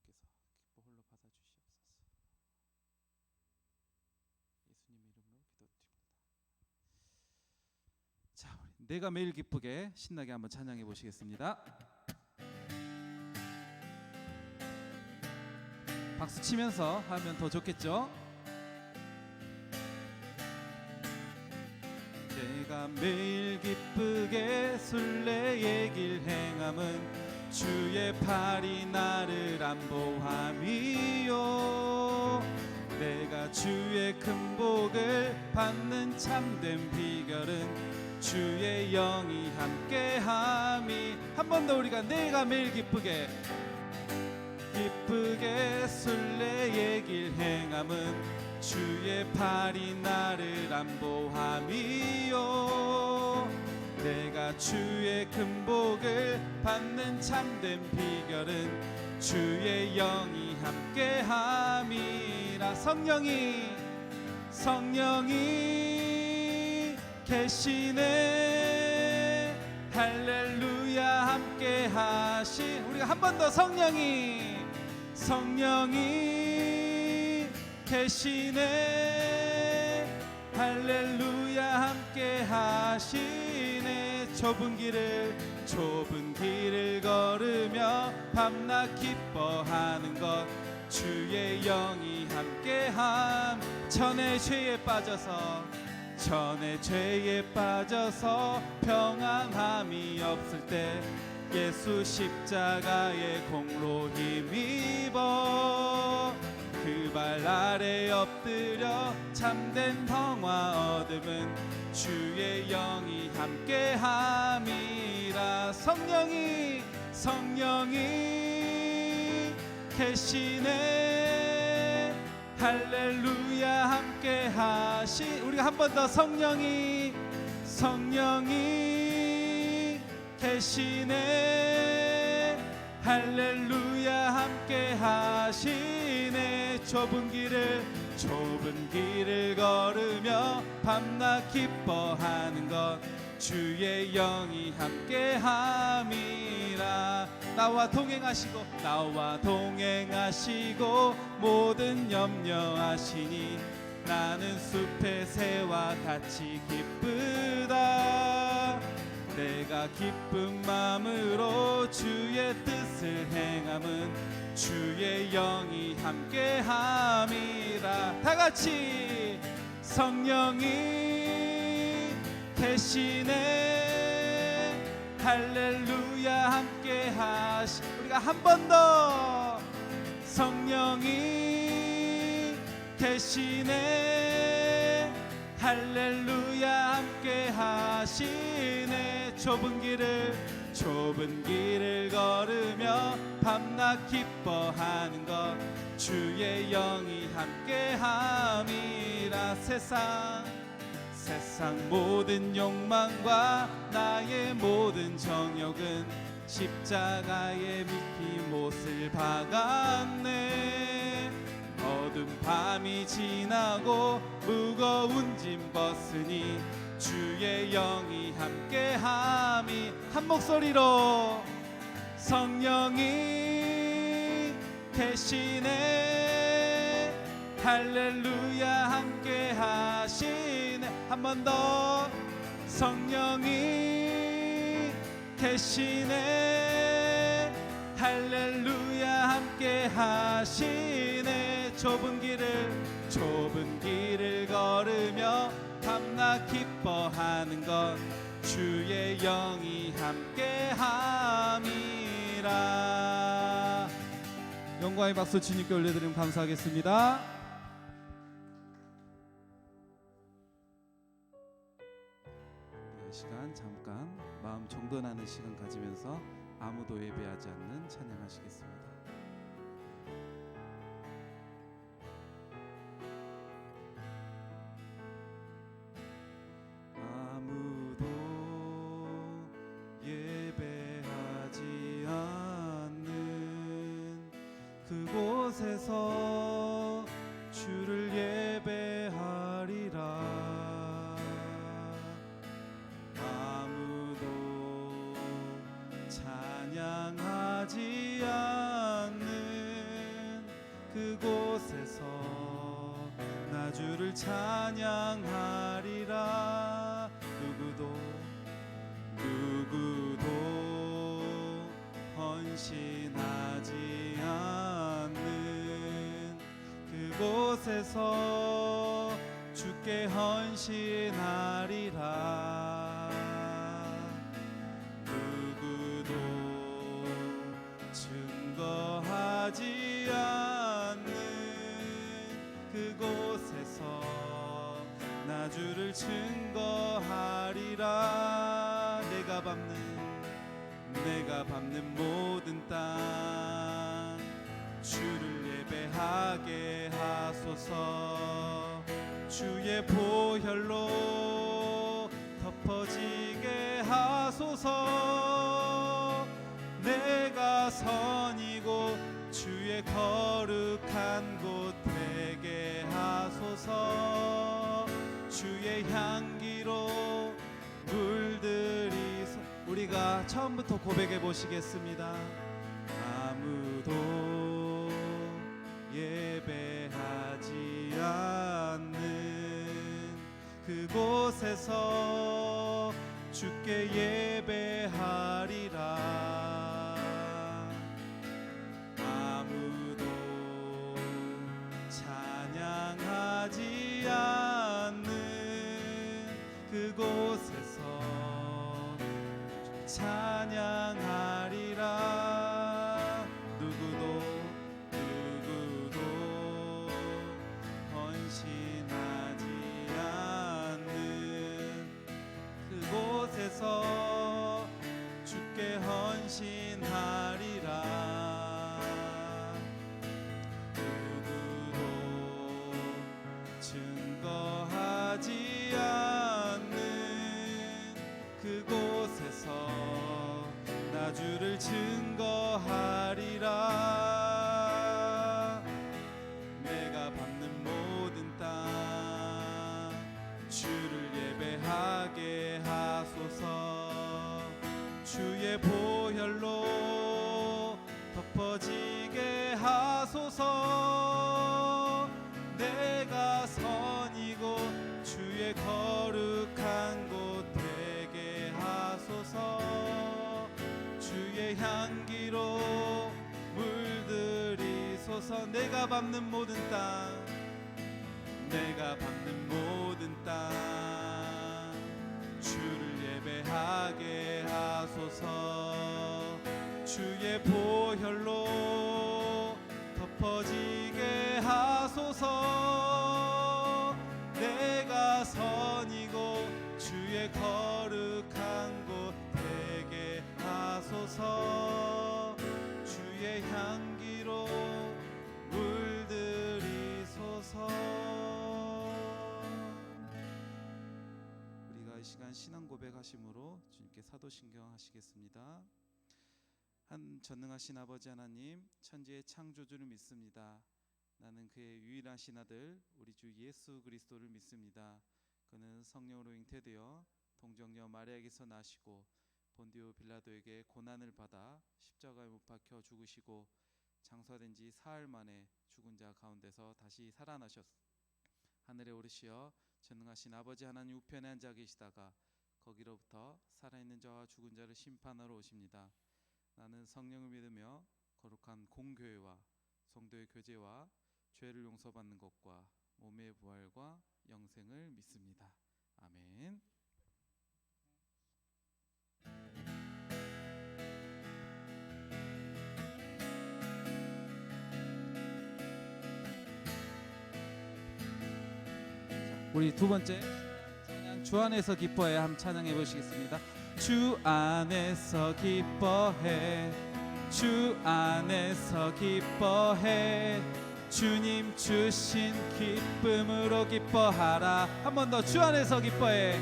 주께서 기뻐 홀로 받아주시옵소서. 예수님의 이름으로 기도드립니다. 자, 우리 내가 매일 기쁘게 신나게 한번 찬양해 보시겠습니다. 박수 치면서 하면 더 좋겠죠? 내가 매일 기쁘게 순례의 길 행함은 주의 팔이 나를 안보함이요. 내가 주의 큰 복을 받는 참된 비결은 주의 영이 함께함이. 한 번 더 우리가 내가 매일 기쁘게 순례의 길 행함은 주의 팔이 나를 안보함이요. 내가 주의 큰 복을 받는 참된 비결은 주의 영이 함께함이라. 성령이 계시네. 할렐루야 함께하시. 우리가 한 번 더 성령이 계시네. 할렐루야 함께 하시네. 좁은 길을 걸으며 밤낮 기뻐하는 것 주의 영이 함께함. 전의 죄에 빠져서 평안함이 없을 때 예수 십자가의 공로 힘입어 그 발 아래 엎드려 참된 평화 얻음은 주의 영이 함께함이라. 성령이 계시네. 할렐루야 함께하시. 우리가 한 번 더 성령이 계시네. 할렐루야 함께 하시네. 좁은 길을 걸으며 밤낮 기뻐하는 것 주의 영이 함께 함이라. 나와 동행하시고 모든 염려하시니 나는 숲의 새와 같이 기쁘다. 내가 기쁜 마음으로 주의 뜻을 행함은 주의 영이 함께함이라. 다같이 성령이 계시네. 할렐루야 함께하시. 우리가 한 번 더 성령이 계시네. 할렐루야 함께 하시네. 좁은 길을 걸으며 밤낮 기뻐하는 것 주의 영이 함께 함이라. 세상 모든 욕망과 나의 모든 정욕은 십자가에 미리 못을 박았네. 어두운 밤이 지나고 무거운 짐 벗으니 주의 영이 함께함이. 한 목소리로 성령이 계시네. 할렐루야 함께하시네. 한 번 더 성령이 계시네. 할렐루야 함께 하시네. 좁은 길을 걸으며 밤낮 기뻐하는 것 주의 영이 함께 함이라. 영광의 박수 주님께 올려드리면 감사하겠습니다. 이 시간 잠깐 마음 정돈하는 시간 가지면서 아무도 예배하지 않는 찬양하시겠습니다. 아무도 예배하지 않는 그곳에서 주를 예배하리라. 아무도 찬양하지 않는 찬양하리라. 누구도 헌신하지 않는 그곳에서 주께 헌신하리라. 누구도 증거하지 않는 그곳에서 나 주를 증거하리라. 내가 밟는 모든 땅 주를 예배하게 하소서. 주의 보혈로 덮어지게 하소서. 내가 선이고 주의 거룩한 곳 되게 하소서. 주의 향기로 물들이소. 우리가 처음부터 고백해 보시겠습니다. 아무도 예배하지 않는 그곳에서 주께 예배하리라. 아무도 찬양하지 않는 그곳에서 찬양하리라. 누구도 헌신하지 않는 그곳에서 주께 헌신하리라. 누구도 증거하지 않는 그곳에서 나 주를 증거하리라. 내가 밟는 모든 땅 주를 예배하게 하소서. 주의 보혈로 덮어지게 하소서. 내가 선이고 주의 거룩한 곳 되게 하소서. 주의 향기로 물들이소서. 내가 밟는 모든 땅 주를 예배하게 하소서. 주의 보혈로 덮어지게 하소서. 내가 선이고 주의 거룩한 곳 되게 하소서. 주의 향기로 물들이소서. 우리가 이 시간 신앙 고백하심으로 주님께 사도신경 하시겠습니다. 한 전능하신 아버지 하나님, 천지의 창조주를 믿습니다. 나는 그의 유일하신 아들 우리 주 예수 그리스도를 믿습니다. 그는 성령으로 잉태되어 동정녀 마리아에게서 나시고 본디오 빌라도에게 고난을 받아 십자가에 못 박혀 죽으시고 장사된 지 사흘 만에 죽은 자 가운데서 다시 살아나셨 하늘에 오르시어 전능하신 아버지 하나님 우편에 앉아 계시다가 거기로부터 살아있는 자와 죽은 자를 심판하러 오십니다. 나는 성령을 믿으며 거룩한 공교회와 성도의 교제와 죄를 용서받는 것과 몸의 부활과 영생을 믿습니다. 아멘. 우리 두 번째 찬양 주 안에서 기뻐해 함 찬양해 보시겠습니다. 주 안에서 기뻐해, 주 안에서 기뻐해, 주님 주신 기쁨으로 기뻐하라. 한 번 더 주 안에서 기뻐해,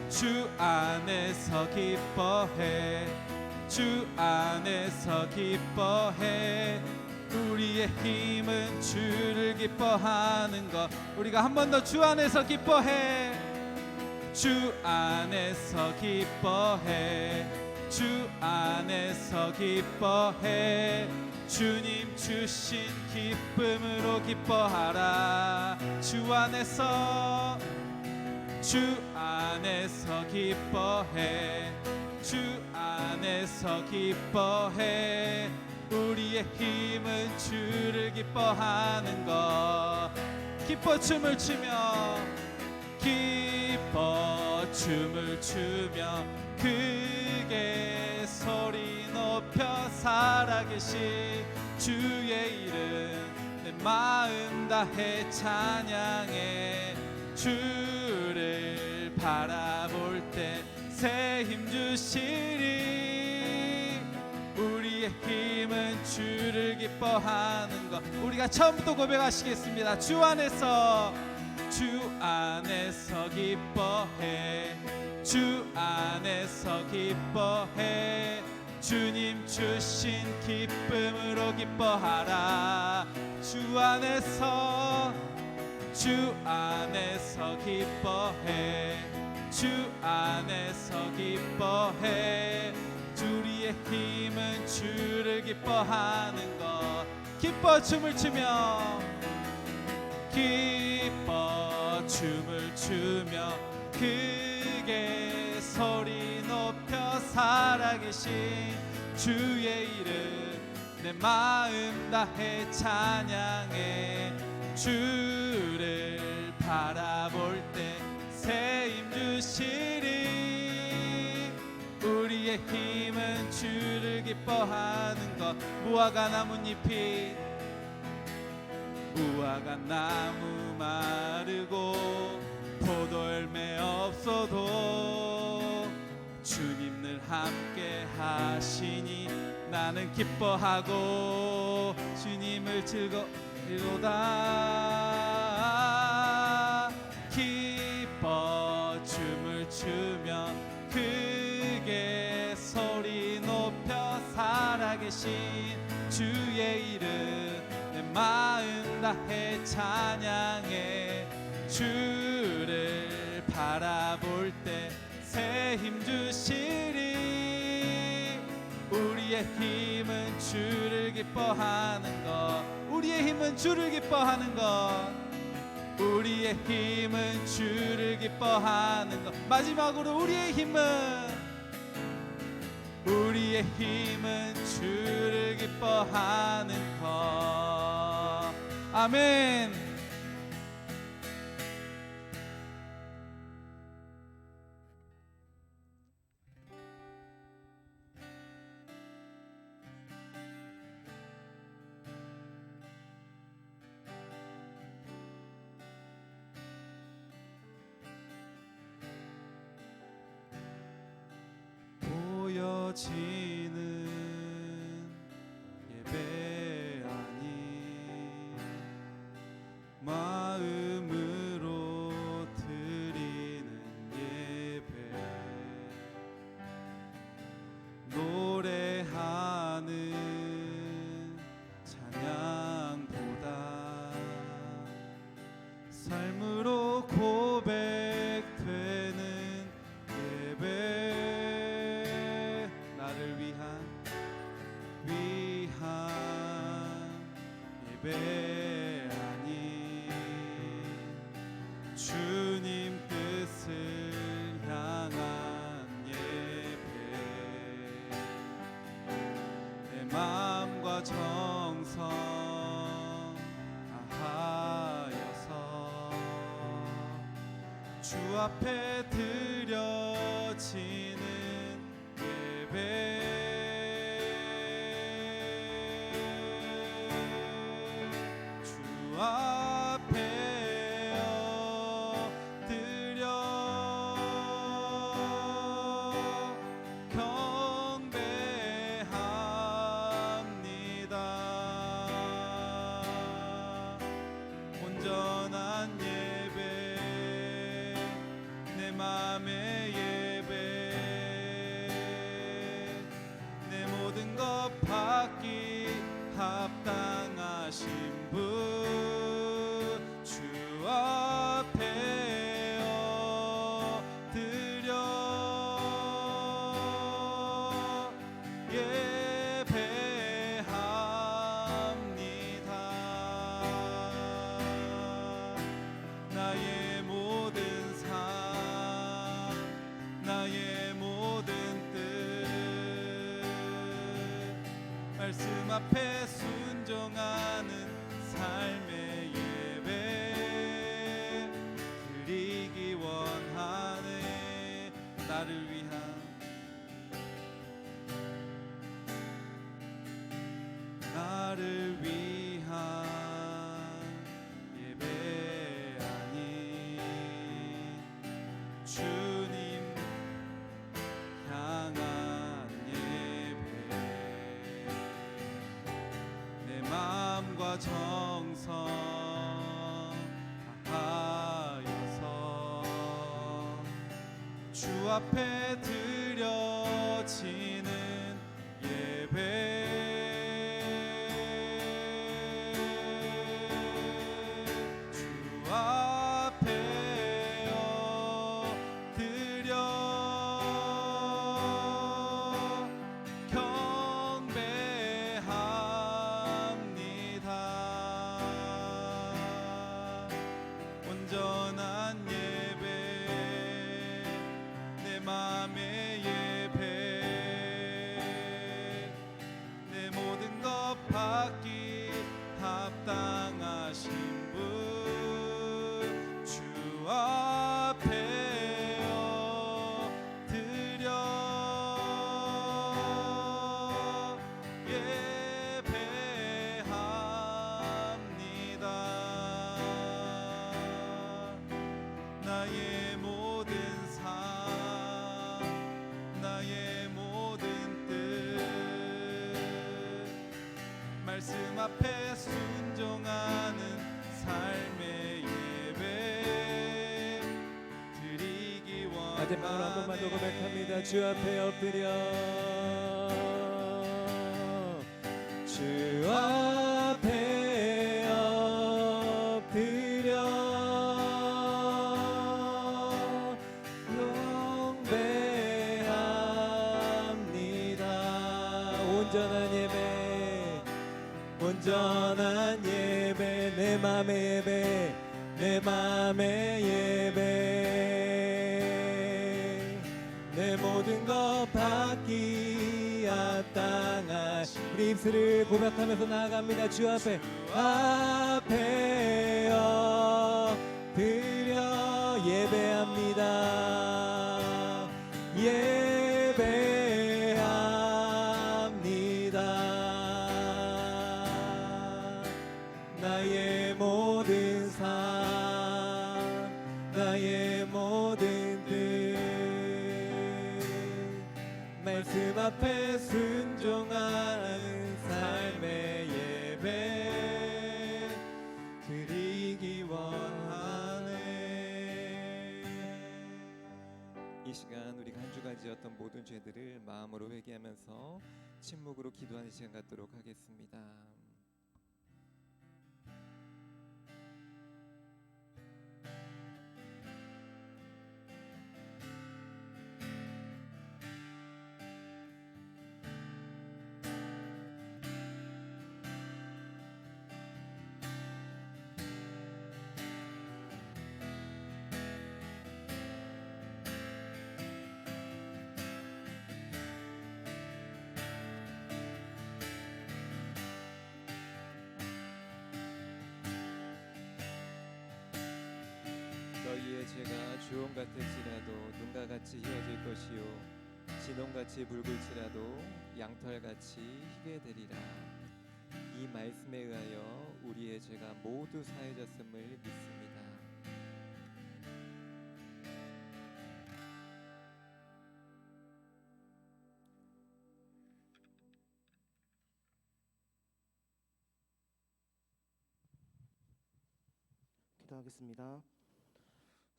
주 안에서 기뻐해, 주 안에서 기뻐해. 우리의 힘은 주를 기뻐하는 것. 우리가 한 번 더 주 안에서 기뻐해, 주 안에서 기뻐해, 주 안에서 기뻐해. 주님 주신 기쁨으로 기뻐하라. 주 안에서 기뻐해. 주 안에서 기뻐해. 우리의 힘은 주를 기뻐하는 것. 기뻐 춤을 추며 기뻐 춤을 추며 크게 소리 높여 살아계신 주의 이름 내 마음 다해 찬양해. 주를 바라볼 때 새 힘 주시리. 우리의 힘은 주를 기뻐하는 것. 우리가 처음부터 고백하시겠습니다. 주 안에서 기뻐해. 주 안에서 기뻐해. 주님 주신 기쁨으로 기뻐하라. 주 안에서 기뻐해. 주 안에서 기뻐해. 우리의 힘은 주를 기뻐하는 것. 기뻐 춤을 추며 기뻐 춤을 추며 크게 소리 높여 살아계신 주의 이름 내 마음 다해 찬양해. 주를 바라볼 때 새 힘 주시리. 우리의 힘은 주를 기뻐하는 것. 무화과 나뭇잎이 나무 마르고 포도 열매 없어도 주님 늘 함께 하시니 나는 기뻐하고 주님을 즐거이로다. 기뻐 춤을 추며 크게 소리 높여 살아계신 주의 이름 내 마음 다해 찬양해. 주를 바라볼 때 새 힘 주시리. 우리의 힘은 주를 기뻐하는 것. 우리의 힘은 주를 기뻐하는 것. 우리의 힘은 주를 기뻐하는 것. 마지막으로 우리의 힘은 주를 기뻐하는 것. 아멘. 보여지는 예배 아니 마음으로 드리는 예배. 노래하는 찬양보다 삶으로 고백되는 예배. 예배 아니 주님 뜻을 향한 예배. 내 마음과 정성 다하여서 주 앞에 드려지는 예배. 앞에 엎드려 경배합니다. 온전한 예배 내 맘의 예배 내 모든 것 받기 합당하신 분 앞에 엎드려 예배합니다. 말씀 앞에 순종하는 삶의 예배 드리기 원하네. 나를 위한 예배하니 주님 향한 예배 내 마음과 정성 다하여서 주 앞에 드려지는 예배 온전한 예배 내 맘의 예배 내 모든 것 받기 합당하신 분 주 앞에 엎드려 예배합니다. 나의 모든 삶 나의 모든 뜻 말씀 앞에 순종하는 삶의 예배 드리기 원하네. 마지막으로 한 번만 더 고백합니다. 주 앞에 엎드려 주 앞에 엎드려 온전한 예배 온전한 예배 내 맘의 예배 내 맘의 예배 내 모든 것 받기 합당하신 우리 입술을 고백하면서 나아갑니다. 주 앞에 엎드려 예배합니다. 나의 모든 삶 나의 모든 뜻 말씀 앞에 순종하는 삶의 예배 드리기 원하네. 이 시간 우리가 한 주간 지었던 모든 죄들을 마음으로 회개하면서 침묵으로 기도하는 시간 갖도록 하겠습니다. 너희의 죄가 주홍 같을지라도 눈과 같이 희어질 것이요 진홍같이 붉을지라도 양털같이 희게 되리라. 이 말씀에 의하여 우리의 죄가 모두 사해졌음을 믿습니다. 기도하겠습니다.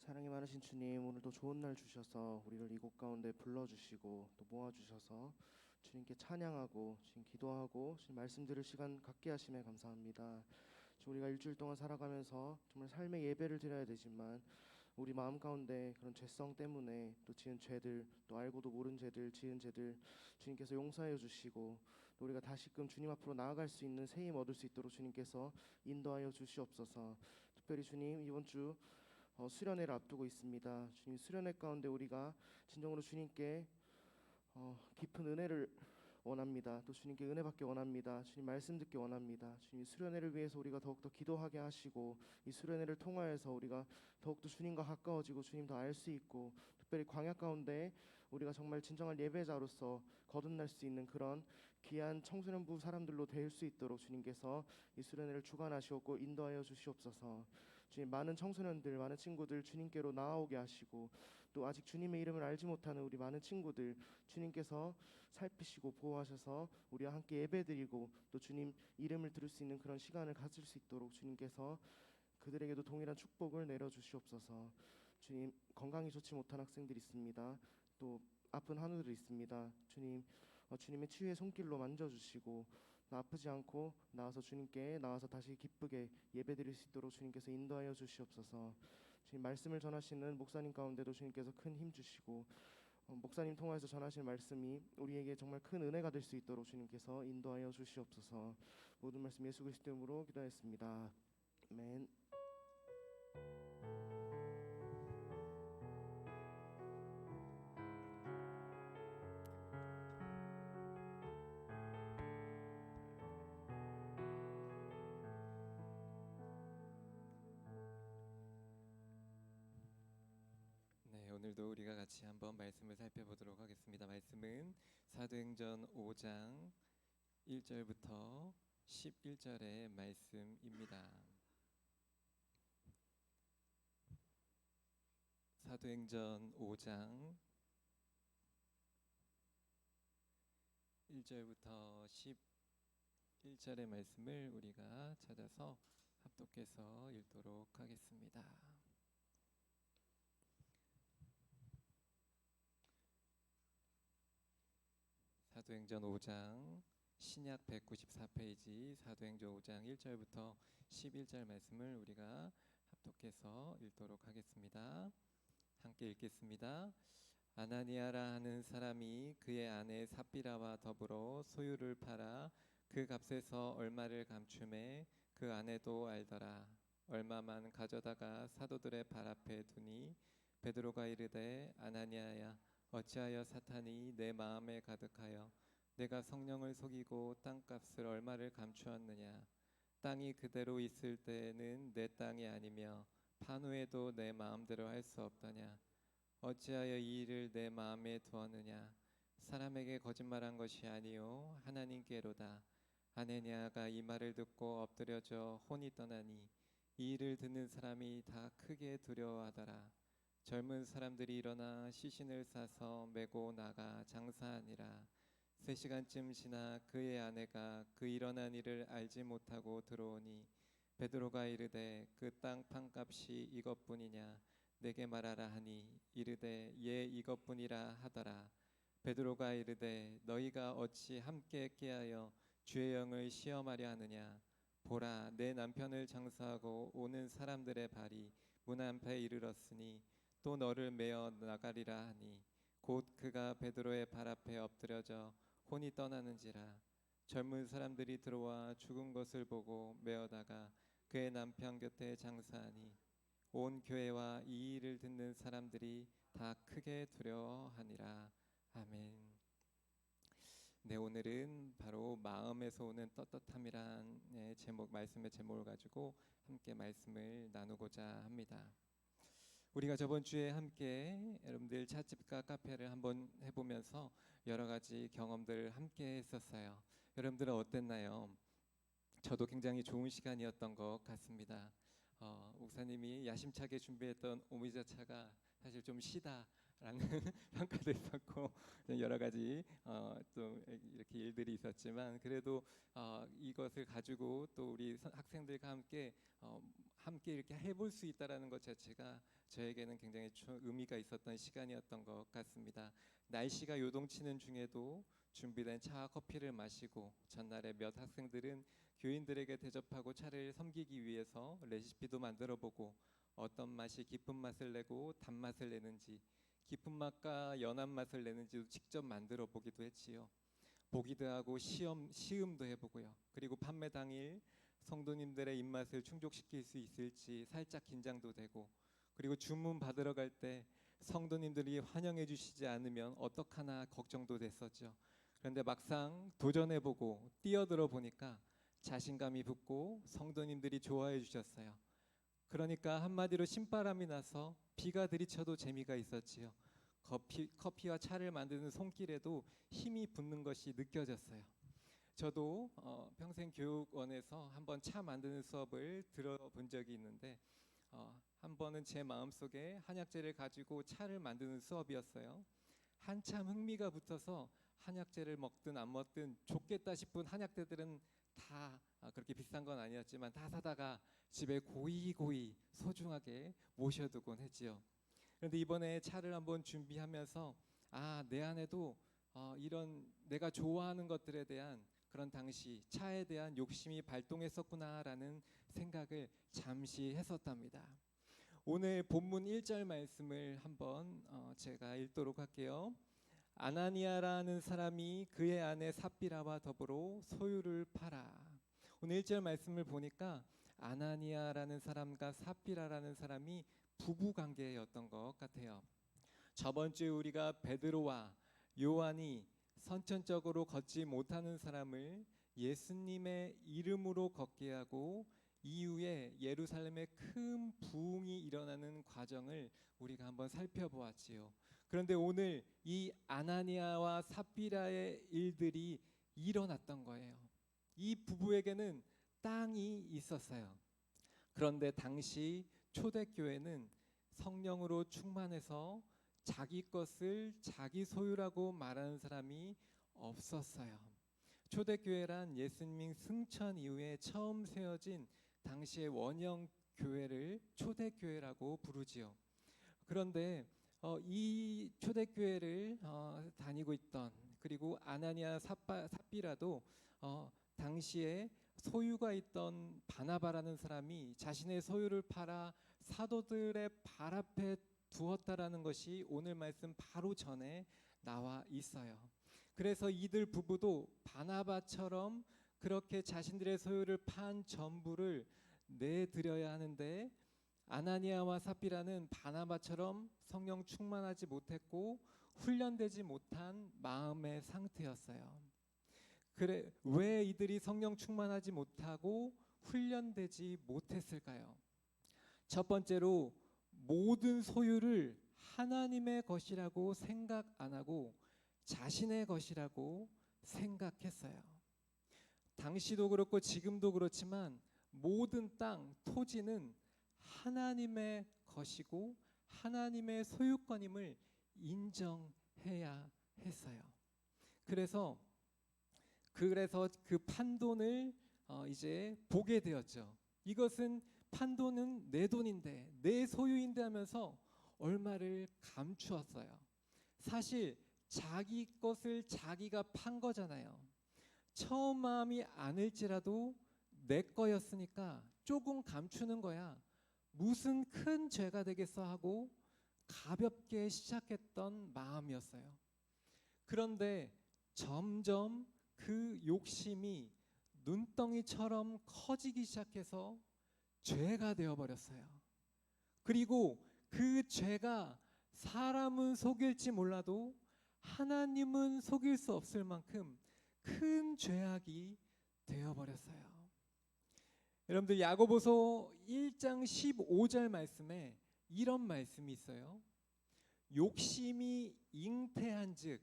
사랑이 많으신 주님, 오늘도 좋은 날 주셔서 우리를 이곳 가운데 불러주시고 또 모아주셔서 주님께 찬양하고 주님 기도하고 주님 말씀 들을 시간 갖게 하심에 감사합니다. 우리가 일주일 동안 살아가면서 정말 삶의 예배를 드려야 되지만 우리 마음 가운데 그런 죄성 때문에 또 지은 죄들, 또 알고도 모른 죄들, 지은 죄들 주님께서 용서해 주시고 또 우리가 다시금 주님 앞으로 나아갈 수 있는 새 힘 얻을 수 있도록 주님께서 인도하여 주시옵소서. 특별히 주님 이번 주 수련회를 앞두고 있습니다. 주님 수련회 가운데 우리가 진정으로 주님께 깊은 은혜를 원합니다. 또 주님께 은혜 받기 원합니다. 주님 말씀 듣기 원합니다. 주님 수련회를 위해서 우리가 더욱더 기도하게 하시고 이 수련회를 통하여서 우리가 더욱더 주님과 가까워지고 주님 더 알 수 있고 특별히 광야 가운데 우리가 정말 진정한 예배자로서 거듭날 수 있는 그런 귀한 청소년부 사람들로 될 수 있도록 주님께서 이 수련회를 주관하시옵고 인도하여 주시옵소서. 주님 많은 청소년들 많은 친구들 주님께로 나아오게 하시고 또 아직 주님의 이름을 알지 못하는 우리 많은 친구들 주님께서 살피시고 보호하셔서 우리와 함께 예배드리고 또 주님 이름을 들을 수 있는 그런 시간을 가질 수 있도록 주님께서 그들에게도 동일한 축복을 내려주시옵소서. 주님 건강이 좋지 못한 학생들이 있습니다. 또 아픈 한우들이 있습니다. 주님 주님의 치유의 손길로 만져주시고 아프지 않고 나와서 주님께 나와서 다시 기쁘게 예배드릴 수 있도록 주님께서 인도하여 주시옵소서. 주님 말씀을 전하시는 목사님 가운데도 주님께서 큰 힘 주시고 목사님 통하여서 전하실 말씀이 우리에게 정말 큰 은혜가 될 수 있도록 주님께서 인도하여 주시옵소서. 모든 말씀 예수 그리스도 이름으로 기도하였습니다. 아멘. 네, 오늘도 우리가 같이 한번 말씀을 살펴보도록 하겠습니다. 말씀은 사도행전 5장 1절부터 11절의 말씀입니다. 사도행전 5장 1절부터 11절의 말씀을 우리가 찾아서 합독해서 읽도록 하겠습니다. 사도행전 5장 신약 194페이지 사도행전 5장 1절부터 11절 말씀을 우리가 합독해서 읽도록 하겠습니다. 함께 읽겠습니다. 아나니아라 하는 사람이 그의 아내 삽비라와 더불어 소유를 팔아 그 값에서 얼마를 감춤해 그 아내도 알더라. 얼마만 가져다가 사도들의 발 앞에 두니 베드로가 이르되 아나니아야 어찌하여 사탄이 내 마음에 가득하여 내가 성령을 속이고 땅값을 얼마를 감추었느냐. 땅이 그대로 있을 때에는 내 땅이 아니며 판 후에도 내 마음대로 할 수 없더냐. 어찌하여 이 일을 내 마음에 두었느냐. 사람에게 거짓말한 것이 아니요 하나님께로다. 아나니아가 이 말을 듣고 엎드려져 혼이 떠나니 이 일을 듣는 사람이 다 크게 두려워하더라. 젊은 사람들이 일어나 시신을 싸서 메고 나가 장사하니라. 3시간쯤 지나 그의 아내가 그 일어난 일을 알지 못하고 들어오니 베드로가 이르되 그 땅 판값이 이것뿐이냐 내게 말하라 하니 이르되 예 이것뿐이라 하더라. 베드로가 이르되 너희가 어찌 함께 깨하여 주의 영을 시험하려 하느냐. 보라 내 남편을 장사하고 오는 사람들의 발이 문 앞에 이르렀으니 또 너를 메어 나가리라 하니 곧 그가 베드로의 발 앞에 엎드려져 혼이 떠나는지라. 젊은 사람들이 들어와 죽은 것을 보고 메어다가 그의 남편 곁에 장사하니 온 교회와 이 일을 듣는 사람들이 다 크게 두려워하니라. 아멘. 네, 오늘은 바로 마음에서 오는 떳떳함이란 제목, 말씀의 제목을 가지고 함께 말씀을 나누고자 합니다. 우리가 저번 주에 함께 여러분들 찻집과 카페를 한번 해보면서 여러 가지 경험들을 함께 했었어요. 여러분들은 어땠나요? 저도 굉장히 좋은 시간이었던 것 같습니다. 목사님이 야심차게 준비했던 오미자차가 사실 좀 시다라는 평가도 있었고 여러 가지 또 이렇게 일들이 있었지만 그래도 이것을 가지고 또 우리 학생들과 함께 이렇게 해볼 수 있다라는 것 자체가 저에게는 굉장히 의미가 있었던 시간이었던 것 같습니다. 날씨가 요동치는 중에도 준비된 차와 커피를 마시고 전날에 몇 학생들은 교인들에게 대접하고 차를 섬기기 위해서 레시피도 만들어보고 어떤 맛이 깊은 맛을 내고 단맛을 내는지 깊은 맛과 연한 맛을 내는지도 직접 만들어 보기도 했지요. 보기도 하고 시음도 해보고요. 그리고 판매 당일 성도님들의 입맛을 충족시킬 수 있을지 살짝 긴장도 되고 그리고 주문 받으러 갈 때 성도님들이 환영해 주시지 않으면 어떡하나 걱정도 됐었죠. 그런데 막상 도전해보고 뛰어들어 보니까 자신감이 붙고 성도님들이 좋아해 주셨어요. 그러니까 한마디로 신바람이 나서 비가 들이쳐도 재미가 있었지요. 커피와 차를 만드는 손길에도 힘이 붙는 것이 느껴졌어요. 저도 평생 교육원에서 한번 차 만드는 수업을 들어본 적이 있는데 한 번은 제 마음속에 한약재를 가지고 차를 만드는 수업이었어요. 한참 흥미가 붙어서 한약재를 먹든 안 먹든 좋겠다 싶은 한약재들은 다 그렇게 비싼 건 아니었지만 다 사다가 집에 고이고이 소중하게 모셔두곤 했지요. 그런데 이번에 차를 한번 준비하면서 내 안에도 이런 내가 좋아하는 것들에 대한 그런 당시 차에 대한 욕심이 발동했었구나라는 생각을 잠시 했었답니다. 오늘 본문 1절 말씀을 한번 제가 읽도록 할게요. 아나니아라는 사람이 그의 아내 삽비라와 더불어 소유를 팔아. 오늘 1절 말씀을 보니까 아나니아라는 사람과 삽비라라는 사람이 부부 관계였던 것 같아요. 저번 주에 우리가 베드로와 요한이 선천적으로 걷지 못하는 사람을 예수님의 이름으로 걷게 하고 이후에 예루살렘에 큰 부흥이 일어나는 과정을 우리가 한번 살펴보았지요. 그런데 오늘 이 아나니아와 삽비라의 일들이 일어났던 거예요. 이 부부에게는 땅이 있었어요. 그런데 당시 초대교회는 성령으로 충만해서 자기 것을 자기 소유라고 말하는 사람이 없었어요. 초대교회란 예수님 승천 이후에 처음 세워진 당시의 원형 교회를 초대교회라고 부르지요. 그런데 이 초대교회를 다니고 있던 그리고 아나니아 삽비라도 당시에 소유가 있던 바나바라는 사람이 자신의 소유를 팔아 사도들의 발 앞에 두었다라는 것이 오늘 말씀 바로 전에 나와 있어요. 그래서 이들 부부도 바나바처럼 그렇게 자신들의 소유를 판 전부를 내드려야 하는데 아나니아와 삽비라는 바나바처럼 성령 충만하지 못했고 훈련되지 못한 마음의 상태였어요. 그래 왜 이들이 성령 충만하지 못하고 훈련되지 못했을까요? 첫 번째로 모든 소유를 하나님의 것이라고 생각 안 하고 자신의 것이라고 생각했어요. 당시도 그렇고 지금도 그렇지만 모든 땅, 토지는 하나님의 것이고 하나님의 소유권임을 인정해야 했어요. 그래서 그 판돈을 이제 보게 되었죠. 이것은 판돈은 내 돈인데 내 소유인데 하면서 얼마를 감추었어요. 사실 자기 것을 자기가 판 거잖아요. 처음 마음이 아닐지라도 내 거였으니까 조금 감추는 거야. 무슨 큰 죄가 되겠어 하고 가볍게 시작했던 마음이었어요. 그런데 점점 그 욕심이 눈덩이처럼 커지기 시작해서 죄가 되어버렸어요. 그리고 그 죄가 사람은 속일지 몰라도 하나님은 속일 수 없을 만큼 큰 죄악이 되어버렸어요. 여러분들 야고보서 1장 15절 말씀에 이런 말씀이 있어요. 욕심이 잉태한즉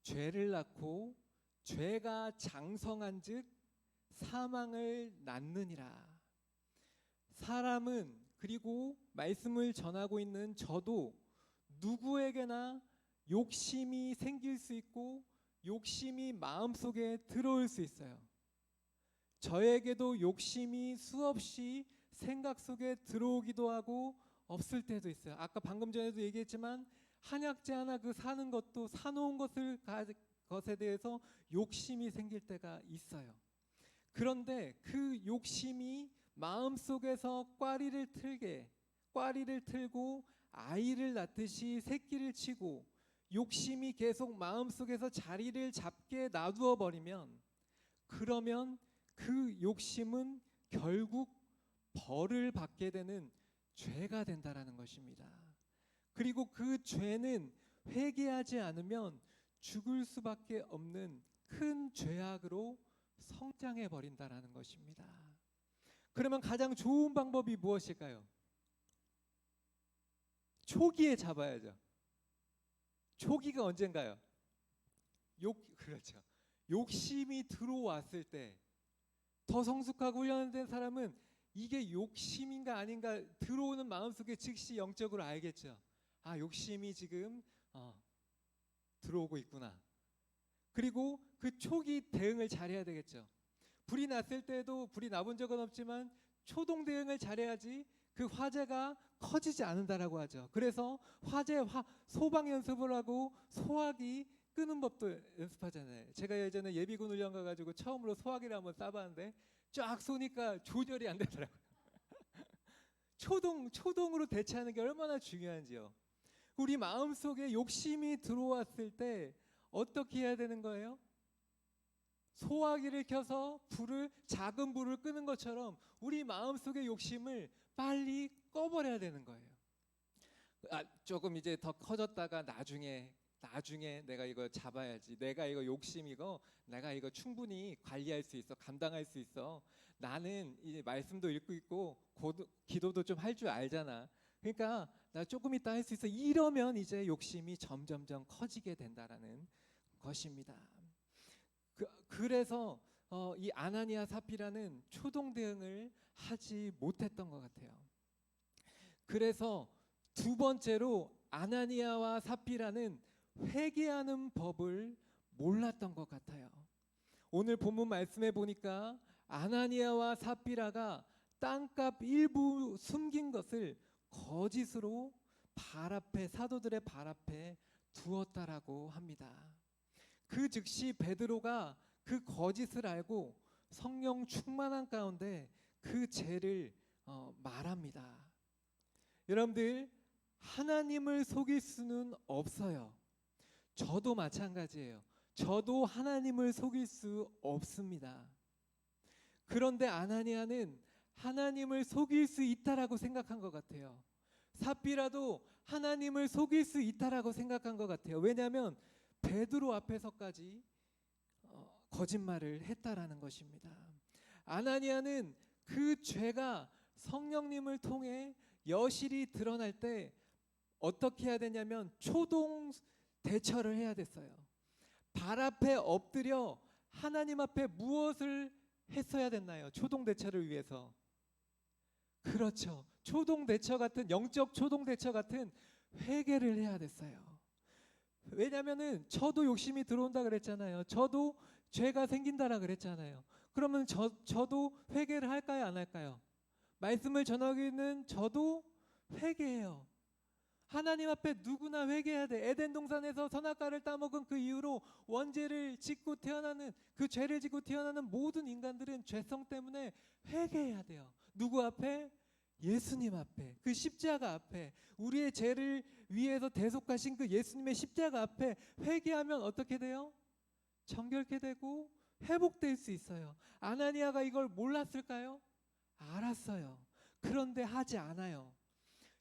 죄를 낳고 죄가 장성한즉 사망을 낳느니라. 사람은 그리고 말씀을 전하고 있는 저도 누구에게나 욕심이 생길 수 있고 욕심이 마음속에 들어올 수 있어요. 저에게도 욕심이 수없이 생각 속에 들어오기도 하고 없을 때도 있어요. 아까 방금 전에도 얘기했지만 한약재 하나 사는 것도 사놓은 것에 대해서 욕심이 생길 때가 있어요. 그런데 그 욕심이 마음속에서 꽈리를 틀고 아이를 낳듯이 새끼를 치고 욕심이 계속 마음속에서 자리를 잡게 놔두어 버리면 그러면 그 욕심은 결국 벌을 받게 되는 죄가 된다라는 것입니다. 그리고 그 죄는 회개하지 않으면 죽을 수밖에 없는 큰 죄악으로 성장해 버린다라는 것입니다. 그러면 가장 좋은 방법이 무엇일까요? 초기에 잡아야죠. 초기가 언젠가요? 그렇죠. 욕심이 들어왔을 때 더 성숙하고 훈련된 사람은 이게 욕심인가 아닌가 들어오는 마음속에 즉시 영적으로 알겠죠. 아, 욕심이 지금 들어오고 있구나. 그리고 그 초기 대응을 잘해야 되겠죠. 불이 났을 때도 불이 나본 적은 없지만 초동 대응을 잘해야지 그 화재가 커지지 않는다라고 하죠. 그래서 소방 연습을 하고 소화기 끄는 법도 연습하잖아요. 제가 예전에 예비군 훈련 가가지고 처음으로 소화기를 한번 쏴봤는데 쫙 쏘니까 조절이 안 되더라고요. 초동으로 대처하는 게 얼마나 중요한지요. 우리 마음속에 욕심이 들어왔을 때 어떻게 해야 되는 거예요? 소화기를 켜서 작은 불을 끄는 것처럼 우리 마음속의 욕심을 빨리 꺼버려야 되는 거예요. 조금 이제 더 커졌다가 나중에 내가 이거 잡아야지. 내가 이거 내가 이거 충분히 관리할 수 있어. 감당할 수 있어. 나는 이제 말씀도 읽고 있고 기도도 좀 할 줄 알잖아. 그러니까 나 조금 이따 할 수 있어. 이러면 이제 욕심이 점점점 커지게 된다라는 것입니다. 그래서 이 아나니아 삽비라는 초동 대응을 하지 못했던 것 같아요. 그래서 두 번째로 아나니아와 삽비라는 회개하는 법을 몰랐던 것 같아요. 오늘 본문 말씀에 보니까 아나니아와 삽비라가 땅값 일부 숨긴 것을 거짓으로 사도들의 발 앞에 두었다라고 합니다. 그 즉시 베드로가 그 거짓을 알고 성령 충만한 가운데 그 죄를 말합니다. 여러분들, 하나님을 속일 수는 없어요. 저도 마찬가지예요. 저도 하나님을 속일 수 없습니다. 그런데 아나니아는 하나님을 속일 수 있다라고 생각한 것 같아요. 삽비라도 하나님을 속일 수 있다라고 생각한 것 같아요. 왜냐하면 베드로 앞에서까지 거짓말을 했다라는 것입니다. 아나니아는 그 죄가 성령님을 통해 여실히 드러날 때 어떻게 해야 되냐면 초동 대처를 해야 됐어요. 발 앞에 엎드려 하나님 앞에 무엇을 했어야 됐나요? 초동 대처를 위해서. 그렇죠. 초동 대처 같은, 영적 초동 대처 같은 회개를 해야 됐어요. 왜냐면은 저도 욕심이 들어온다 그랬잖아요. 저도 죄가 생긴다라 그랬잖아요. 그러면 저도 회개를 할까요, 안 할까요? 말씀을 전하기는 저도 회개해요. 하나님 앞에 누구나 회개해야 돼. 에덴 동산에서 선악과를 따먹은 그 이후로 원죄를 짓고 태어나는, 그 죄를 짓고 태어나는 모든 인간들은 죄성 때문에 회개해야 돼요. 누구 앞에? 예수님 앞에, 그 십자가 앞에, 우리의 죄를 위해서 대속하신 그 예수님의 십자가 앞에 회개하면 어떻게 돼요? 정결케 되고 회복될 수 있어요. 아나니아가 이걸 몰랐을까요? 알았어요. 그런데 하지 않아요.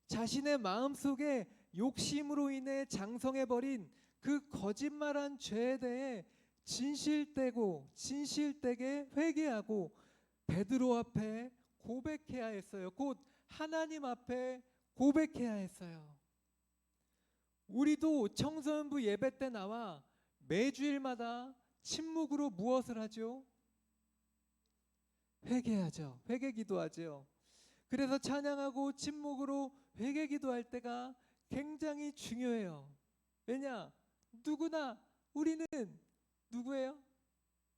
자신의 마음속에 욕심으로 인해 장성해버린 그 거짓말한 죄에 대해 진실되게 회개하고 베드로 앞에 고백해야 했어요. 곧 하나님 앞에 고백해야 했어요. 우리도 청소년부 예배 때 나와 매주일마다 침묵으로 무엇을 하죠? 회개하죠. 회개 기도하죠. 그래서 찬양하고 침묵으로 회개 기도할 때가 굉장히 중요해요. 왜냐? 누구나 우리는 누구예요?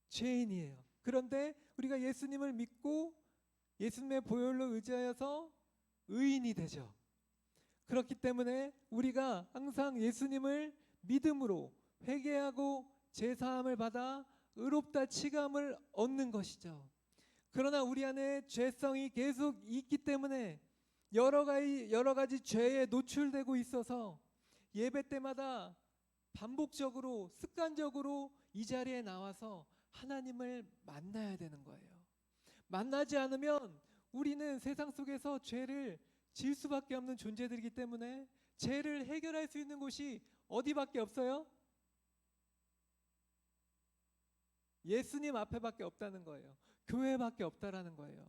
죄인이에요. 그런데 우리가 예수님을 믿고 예수님의 보혈로 의지하여서 의인이 되죠. 그렇기 때문에 우리가 항상 예수님을 믿음으로 회개하고 제사함을 받아 의롭다 칭함을 얻는 것이죠. 그러나 우리 안에 죄성이 계속 있기 때문에 여러 가지 죄에 노출되고 있어서 예배 때마다 반복적으로 습관적으로 이 자리에 나와서 하나님을 만나야 되는 거예요. 만나지 않으면 우리는 세상 속에서 죄를 질 수밖에 없는 존재들이기 때문에 죄를 해결할 수 있는 곳이 어디밖에 없어요? 예수님 앞에밖에 없다는 거예요. 교회밖에 없다라는 거예요.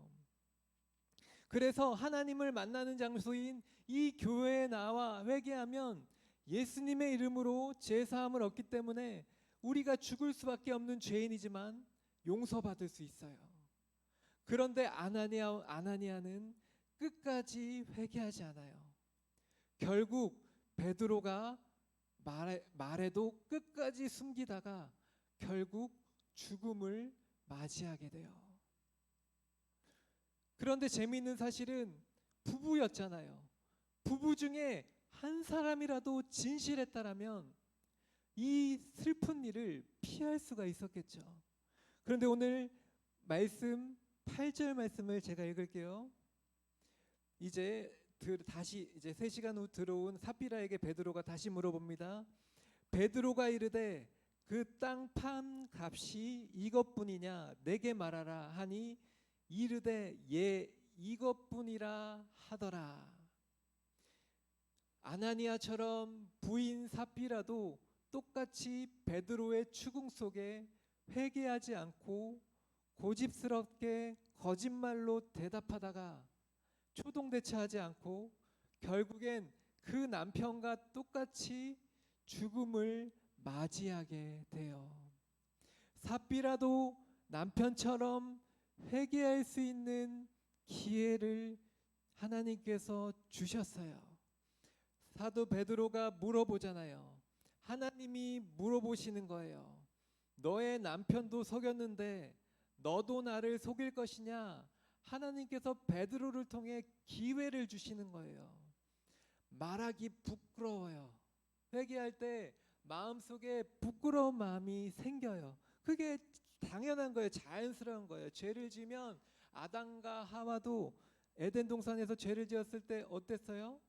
그래서 하나님을 만나는 장소인 이 교회에 나와 회개하면 예수님의 이름으로 제사함을 얻기 때문에 우리가 죽을 수밖에 없는 죄인이지만 용서받을 수 있어요. 그런데 아나니아는 끝까지 회개하지 않아요. 결국 베드로가 말해도 끝까지 숨기다가 결국 죽음을 맞이하게 돼요. 그런데 재미있는 사실은 부부였잖아요. 부부 중에 한 사람이라도 진실했다라면 이 슬픈 일을 피할 수가 있었겠죠. 그런데 오늘 말씀 8절 말씀을 제가 읽을게요. 다시 3시간 후 들어온 삽비라에게 베드로가 다시 물어봅니다. 베드로가 이르되 그 땅 판 값이 이것뿐이냐 내게 말하라 하니 이르되 예 이것뿐이라 하더라. 아나니아처럼 부인 삽비라도 똑같이 베드로의 추궁 속에 회개하지 않고 고집스럽게 거짓말로 대답하다가 초동대처하지 않고 결국엔 그 남편과 똑같이 죽음을 맞이하게 돼요. 삽비라도 남편처럼 회개할 수 있는 기회를 하나님께서 주셨어요. 사도 베드로가 물어보잖아요. 하나님이 물어보시는 거예요. 너의 남편도 속였는데 너도 나를 속일 것이냐? 하나님께서 베드로를 통해 기회를 주시는 거예요. 말하기 부끄러워요. 회개할 때 마음속에 부끄러운 마음이 생겨요. 그게 당연한 거예요. 자연스러운 거예요. 죄를 지면 아담과 하와도 에덴 동산에서 죄를 지었을 때 어땠어요?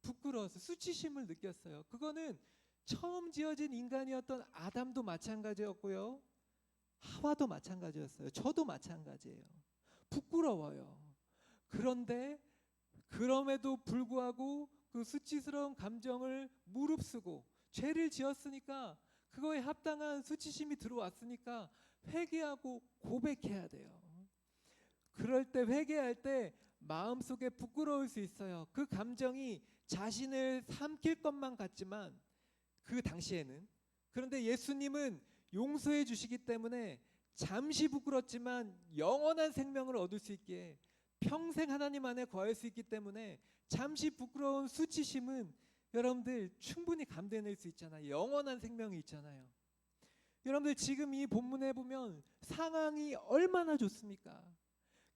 부끄러워서 수치심을 느꼈어요. 그거는 처음 지어진 인간이었던 아담도 마찬가지였고요. 하와도 마찬가지였어요. 저도 마찬가지예요. 부끄러워요. 그런데 그럼에도 불구하고 그 수치스러운 감정을 무릅쓰고 죄를 지었으니까 그거에 합당한 수치심이 들어왔으니까 회개하고 고백해야 돼요. 그럴 때 회개할 때 마음속에 부끄러울 수 있어요. 그 감정이 자신을 삼킬 것만 같지만 그 당시에는 그런데 예수님은 용서해 주시기 때문에 잠시 부끄럽지만 영원한 생명을 얻을 수 있게 평생 하나님 안에 거할 수 있기 때문에 잠시 부끄러운 수치심은 여러분들 충분히 감당할 수 있잖아요. 영원한 생명이 있잖아요. 여러분들 지금 이 본문에 보면 상황이 얼마나 좋습니까?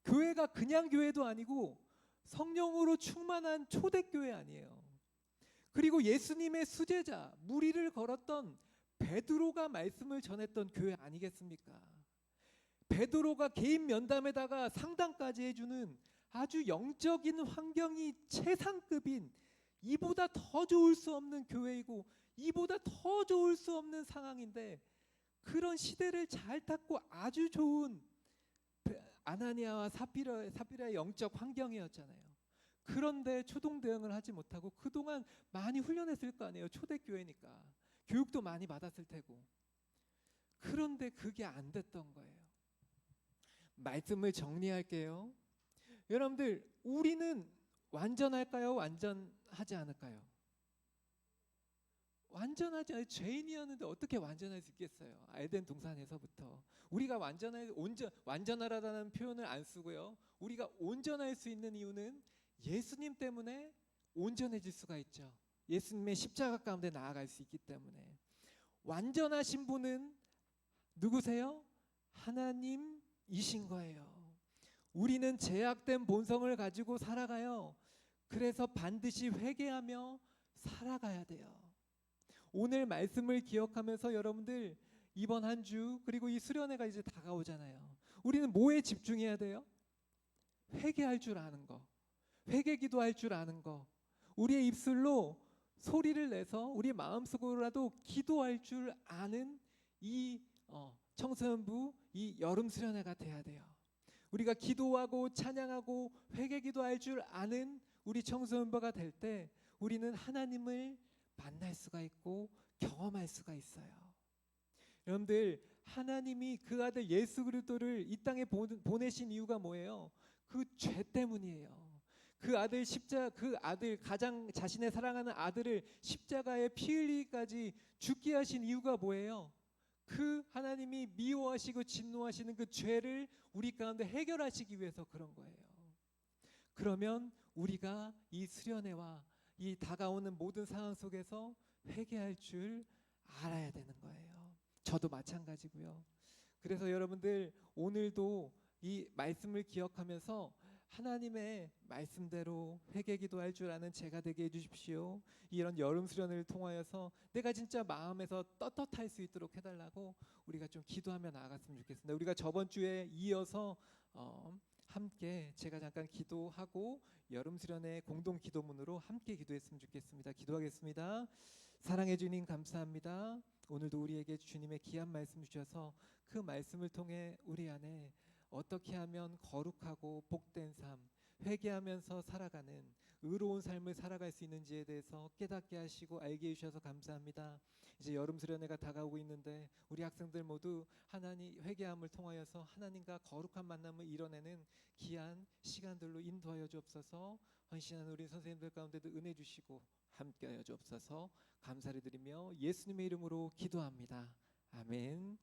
교회가 그냥 교회도 아니고 성령으로 충만한 초대교회 아니에요. 그리고 예수님의 수제자 무리를 걸었던 베드로가 말씀을 전했던 교회 아니겠습니까? 베드로가 개인 면담에다가 상담까지 해주는 아주 영적인 환경이 최상급인 이보다 더 좋을 수 없는 교회이고 이보다 더 좋을 수 없는 상황인데 그런 시대를 잘 탔고 아주 좋은 아나니아와 삽비라의 영적 환경이었잖아요. 그런데 초동 대응을 하지 못하고 그동안 많이 훈련했을 거 아니에요. 초대교회니까 교육도 많이 받았을 테고. 그런데 그게 안 됐던 거예요. 말씀을 정리할게요. 여러분들 우리는 완전할까요? 완전하지 않을까요? 완전하지 않아요. 죄인이었는데 어떻게 완전할 수 있겠어요? 에덴 동산에서부터 우리가 완전하라는 표현을 안 쓰고요. 우리가 온전할 수 있는 이유는 예수님 때문에 온전해질 수가 있죠. 예수님의 십자가 가운데 나아갈 수 있기 때문에. 완전하신 분은 누구세요? 하나님이신 거예요. 우리는 제약된 본성을 가지고 살아가요. 그래서 반드시 회개하며 살아가야 돼요. 오늘 말씀을 기억하면서 여러분들 이번 한 주 그리고 이 수련회가 이제 다가오잖아요. 우리는 뭐에 집중해야 돼요? 회개할 줄 아는 거, 회개 기도할 줄 아는 거, 우리의 입술로 소리를 내서 우리 마음속으로라도 기도할 줄 아는 이 청소년부 이 여름 수련회가 돼야 돼요. 우리가 기도하고 찬양하고 회개 기도할 줄 아는 우리 청소년부가 될 때 우리는 하나님을 만날 수가 있고 경험할 수가 있어요. 여러분들 하나님이 그 아들 예수 그리스도를 이 땅에 보내신 이유가 뭐예요? 그 죄 때문이에요. 그 아들 가장 자신의 사랑하는 아들을 십자가에 피 흘리기까지 죽게 하신 이유가 뭐예요? 그 하나님이 미워하시고 진노하시는 그 죄를 우리 가운데 해결하시기 위해서 그런 거예요. 그러면 우리가 이 수련회와 이 다가오는 모든 상황 속에서 회개할 줄 알아야 되는 거예요. 저도 마찬가지고요. 그래서 여러분들 오늘도 이 말씀을 기억하면서 하나님의 말씀대로 회개 기도할 줄 아는 제가 되게 해주십시오. 이런 여름 수련을 통하여서 내가 진짜 마음에서 떳떳할 수 있도록 해달라고 우리가 좀 기도하며 나아갔으면 좋겠습니다. 우리가 저번 주에 이어서 함께 제가 잠깐 기도하고 여름 수련의 공동 기도문으로 함께 기도했으면 좋겠습니다. 기도하겠습니다. 사랑해 주님 감사합니다. 오늘도 우리에게 주님의 귀한 말씀 주셔서 그 말씀을 통해 우리 안에 어떻게 하면 거룩하고 복된 삶, 회개하면서 살아가는 의로운 삶을 살아갈 수 있는지에 대해서 깨닫게 하시고 알게 해주셔서 감사합니다. 이제 여름 수련회가 다가오고 있는데 우리 학생들 모두 하나님 회개함을 통하여서 하나님과 거룩한 만남을 이뤄내는 귀한 시간들로 인도하여 주옵소서. 헌신하는 우리 선생님들 가운데도 은혜 주시고 함께하여 주옵소서. 감사를 드리며 예수님의 이름으로 기도합니다. 아멘.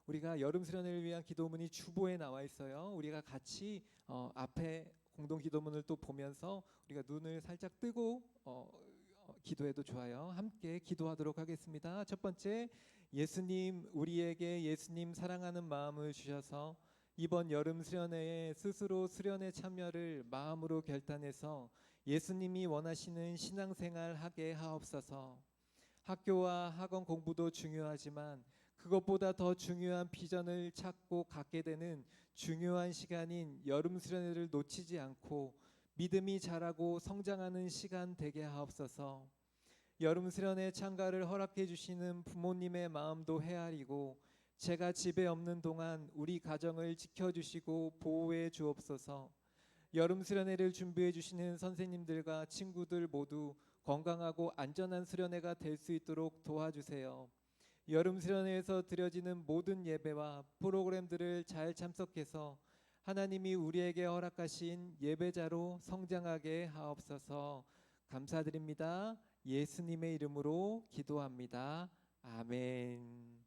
우리가 여름 수련회를 위한 기도문이 주보에 나와 있어요. 우리가 같이 앞에 공동 기도문을 또 보면서 우리가 눈을 살짝 뜨고 기도해도 좋아요. 함께 기도하도록 하겠습니다. 첫 번째, 예수님, 우리에게 예수님 사랑하는 마음을 주셔서 이번 여름 수련회에 스스로 수련회 참여를 마음으로 결단해서 예수님이 원하시는 신앙생활 하게 하옵소서. 학교와 학원 공부도 중요하지만 그것보다 더 중요한 비전을 찾고 갖게 되는 중요한 시간인 여름 수련회를 놓치지 않고 믿음이 자라고 성장하는 시간 되게 하옵소서. 여름 수련회 참가를 허락해 주시는 부모님의 마음도 헤아리고 제가 집에 없는 동안 우리 가정을 지켜주시고 보호해 주옵소서. 여름 수련회를 준비해 주시는 선생님들과 친구들 모두 건강하고 안전한 수련회가 될 수 있도록 도와주세요. 여름 수련회에서 드려지는 모든 예배와 프로그램들을 잘 참석해서 하나님이 우리에게 허락하신 예배자로 성장하게 하옵소서. 감사드립니다. 예수님의 이름으로 기도합니다. 아멘.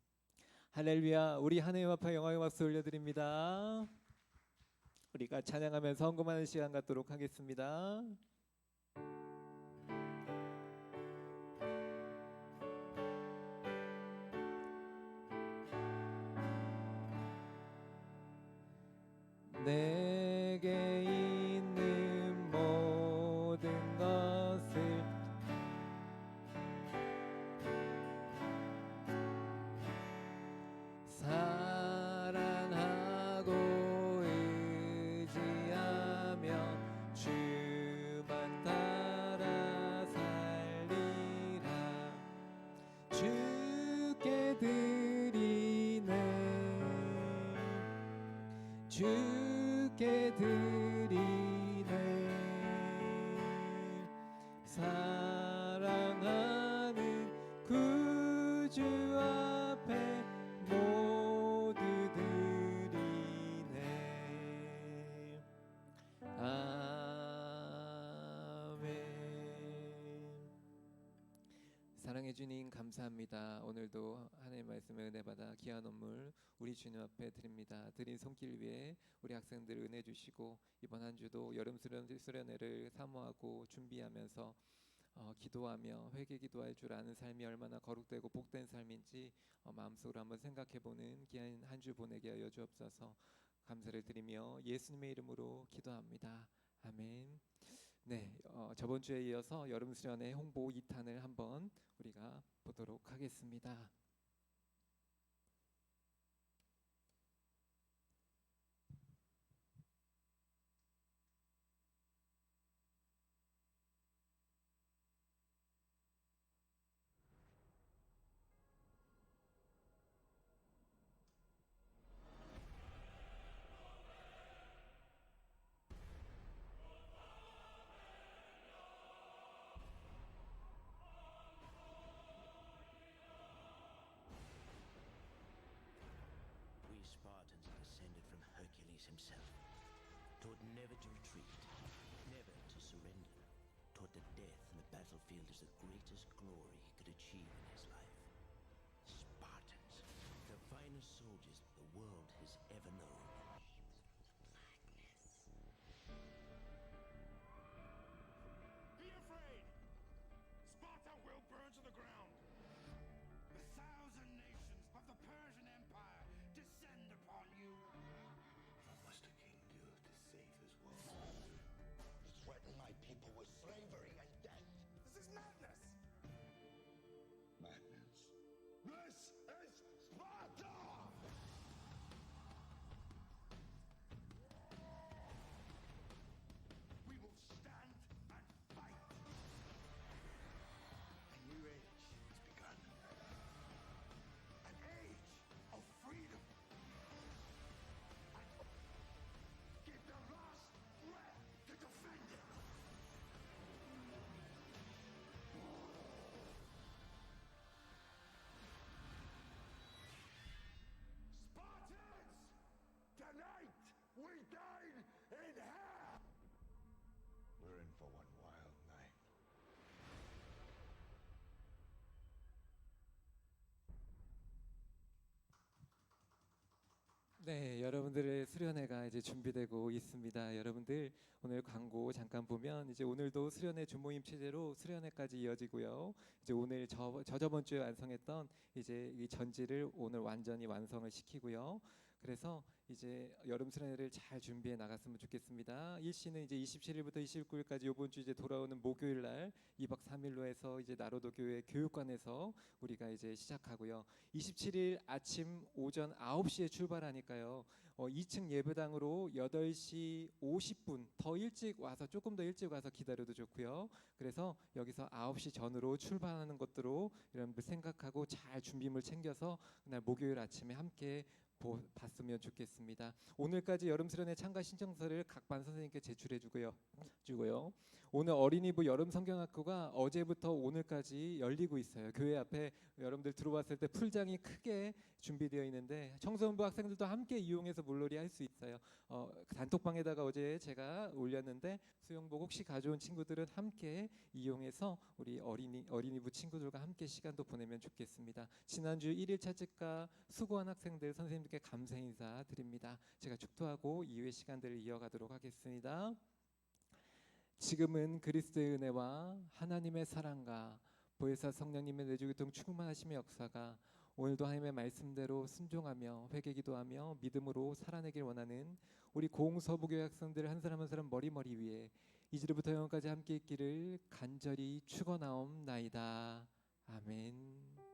할렐루야. 우리 하나님 앞에 영광의 박수 올려드립니다. 우리가 찬양하면서 헌금하는 시간 갖도록 하겠습니다. 내게 있는 모든 것을 사랑하고 의지하며 주만 따라 살리라. 주께 드리네 주께 드리네 사랑하는 구주 앞에 모두 드리네. 아멘. 사랑해 주님 감사합니다. 오늘도 하나님의 말씀에 은혜 받아 귀한 선물 우리 주님 앞에 드립니다. 드린 손길 위에 우리 학생들 은혜 주시고 이번 한 주도 여름 수련회를 사모하고 준비하면서 기도하며 회개 기도할 줄 아는 삶이 얼마나 거룩되고 복된 삶인지 마음속으로 한번 생각해보는 귀한 한 주 보내게 하여 주옵소서. 감사를 드리며 예수님의 이름으로 기도합니다. 아멘. 네, 저번 주에 이어서 여름 수련회 홍보 2탄을 한번 우리가 보도록 하겠습니다. himself. Taught never to retreat, never to surrender. Taught that death in the battlefield is the greatest glory he could achieve in his life. Spartans, the finest soldiers the world has ever known. Be afraid! Sparta will burn to the ground! 1,000 nations of the Persian Empire descend upon you! What must a king do to save his world? Threaten my people with slavery and death! This is madness! Madness. This is Sparta! We will stand and fight! A new age has begun. An age of freedom. And give their last breath to defend it! Spartans! Tonight we dine in hell! We're in for one wild night. 네, 여러분들의 수련회가 이제 준비되고 있습니다. 여러분들 오늘 광고 잠깐 보면 이제 오늘도 수련회 주모임 체제로 수련회까지 이어지고요. 이제 오늘 저번 주에 완성했던 이제 이 전지를 오늘 완전히 완성을 시키고요. 그래서 이제 여름 수련회를 잘 준비해 나갔으면 좋겠습니다. 일시는 이제 27일부터 29일까지 이번 주 이제 돌아오는 목요일 날 2박 3일로 해서 이제 나로도 교회 교육관에서 우리가 이제 시작하고요. 27일 아침 오전 9시에 출발하니까요. 2층 예배당으로 8시 50분 더 일찍 와서 조금 더 일찍 와서 기다려도 좋고요. 그래서 여기서 9시 전으로 출발하는 것들로 여러분들 생각하고 잘 준비물 챙겨서 그날 목요일 아침에 함께 봤으면 좋겠습니다. 오늘까지 여름 수련회 참가 신청서를 각 반 선생님께 제출해 주고요. 오늘 어린이부 여름 성경학교가 어제부터 오늘까지 열리고 있어요. 교회 앞에 여러분들 들어왔을 때 풀장이 크게 준비되어 있는데 청소년부 학생들도 함께 이용해서 물놀이 할 수 있어요. 단톡방에다가 어제 제가 올렸는데 수영복 혹시 가져온 친구들은 함께 이용해서 우리 어린이부 친구들과 함께 시간도 보내면 좋겠습니다. 지난주 1일차 집과 수고한 학생들 선생님들께 감사 인사 드립니다. 제가 축도하고 이후의 시간들을 이어가도록 하겠습니다. 지금은 그리스도의 은혜와 하나님의 사랑과 보혜사 성령님의 내주교통 충만하심의 역사가 오늘도 하나님의 말씀대로 순종하며 회개기도하며 믿음으로 살아내길 원하는 우리 고흥서부교회 학생들 한 사람 한 사람 머리 위에 이제부터 영원까지 함께 있기를 간절히 축원하옵나이다. 아멘.